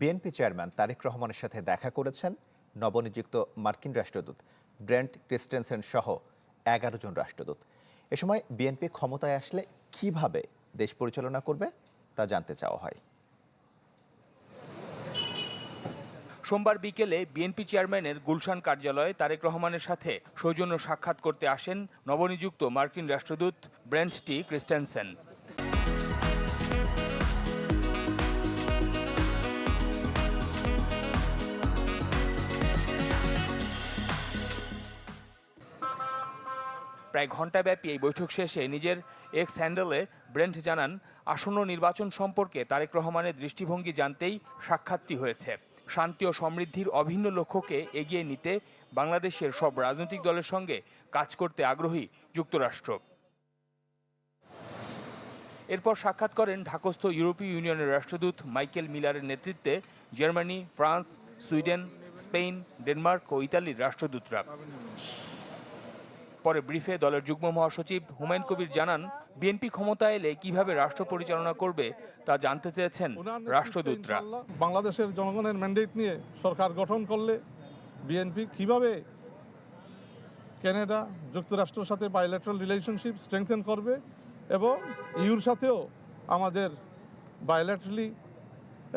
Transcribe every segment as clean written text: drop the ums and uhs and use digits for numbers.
BNP chairman Tarique রহমানের সাথে দেখা করেছেন নবনিযুক্ত মার্কিন রাষ্ট্রদূত ব্রেন্ট ক্রিস্টেনসেন সহ 11 জন রাষ্ট্রদূত। এ সময় বিএনপি ক্ষমতায় আসলে কিভাবে দেশ পরিচালনা করবে তা জানতে চাওয়া হয়। সোমবার বিকেলে বিএনপি চেয়ারম্যানের গুলশান কার্যালয়ে তারেক রহমানের সাথে সৌজন্য সাক্ষাৎ করতে আসেন নবনিযুক্ত মার্কিন রাষ্ট্রদূত ব্রেন্ট টি ক্রিস্টেনসেন। প্রায় ঘণ্টাব্যাপী এই বৈঠক শেষে নিজের এক্স হ্যান্ডেলে ব্রেন্ট জানান, আসন্ন নির্বাচন সম্পর্কে তারেক রহমানের দৃষ্টিভঙ্গি জানতেই সাক্ষাৎটি হয়েছে। শান্তি ও সমৃদ্ধির অভিন্ন লক্ষ্যকে এগিয়ে নিতে বাংলাদেশের সব রাজনৈতিক দলের সঙ্গে কাজ করতে আগ্রহী যুক্তরাষ্ট্র। এরপর সাক্ষাৎ করেন ঢাকাস্থ ইউরোপীয় ইউনিয়নের রাষ্ট্রদূত মাইকেল মিলারের নেতৃত্বে Germany, France, Sweden, Spain, Denmark ও ইতালির রাষ্ট্রদূতরা। পরে ব্রিফে দলের যুগ্ম মহাসচিব হুমায়ুন কবির জানান, বিএনপি ক্ষমতা এলে কিভাবে রাষ্ট্র পরিচালনা করবে তা জানতে চেয়েছেন রাষ্ট্রদূতরা। বাংলাদেশের জনগণের ম্যান্ডেট নিয়ে সরকার গঠন করলে বিএনপি কিভাবে কানাডা, যুক্তরাষ্ট্রের সাথে বাইল্যাটারাল রিলেশনশিপ স্ট্রেংথেন করবে এবং ইউর সাথেও আমাদের বাইল্যাটারালি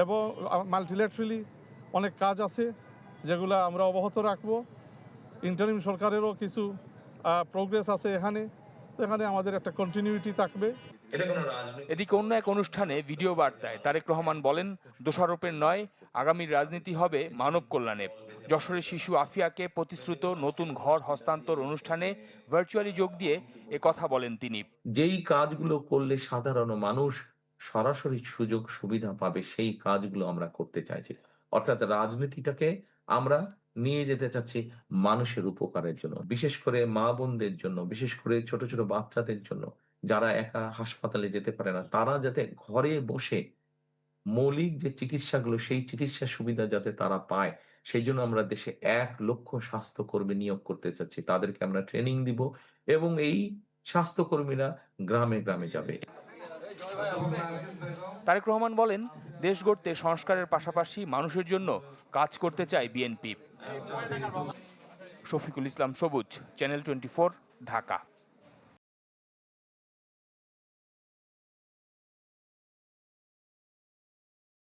এবং মাল্টিল্যাটারালি অনেক কাজ আছে যেগুলো আমরা অব্যাহত রাখবো। ইন্টারিম সরকারেরও কিছু প্রোগ্রেস আছে এখানে, তো এখানে আমাদের একটা কন্টিনিউটি থাকবে। এদিকে অন্য এক অনুষ্ঠানে ভিডিও বার্তায় তারেক রহমান বলেন, দোষারোপের নয়, আগামীর রাজনীতি হবে মানব কল্যাণে। যশোরের শিশু আফিয়াকে প্রতিশ্রুত নতুন ঘর হস্তান্তর অনুষ্ঠানে ভার্চুয়ালি যোগ দিয়ে কথা বলেন তিনি। যেই কাজগুলো করলে সাধারণ মানুষ সরাসরি সুযোগ সুবিধা পাবে সেই কাজগুলো আমরা করতে চাইছি। অর্থাৎ রাজনীতিটাকে আমরা নিয়ে যেতে চাচ্ছি মানুষের উপকারের জন্য, বিশেষ করে মা বোনদের জন্য, বিশেষ করে ছোট ছোট বাচ্চাদের জন্য যারা একা হাসপাতালে যেতে পারে না, তারা যাতে ঘরে বসে মৌলিক যে চিকিৎসাগুলো সেই চিকিৎসা সুবিধা যাতে তারা পায়, সেই জন্য আমরা দেশে 1 লক্ষ স্বাস্থ্যকর্মী নিয়োগ করতে চাচ্ছি। তাদেরকে আমরা ট্রেনিং দিব এবং এই স্বাস্থ্যকর্মীরা গ্রামে গ্রামে যাবে। তারেক রহমান বলেন, দেশ গড়তে সংস্কারের পাশাপাশি মানুষের জন্য কাজ করতে চায় বিএনপি। শফিকুল ইসলাম সবুজ, চ্যানেল 24, ঢাকা।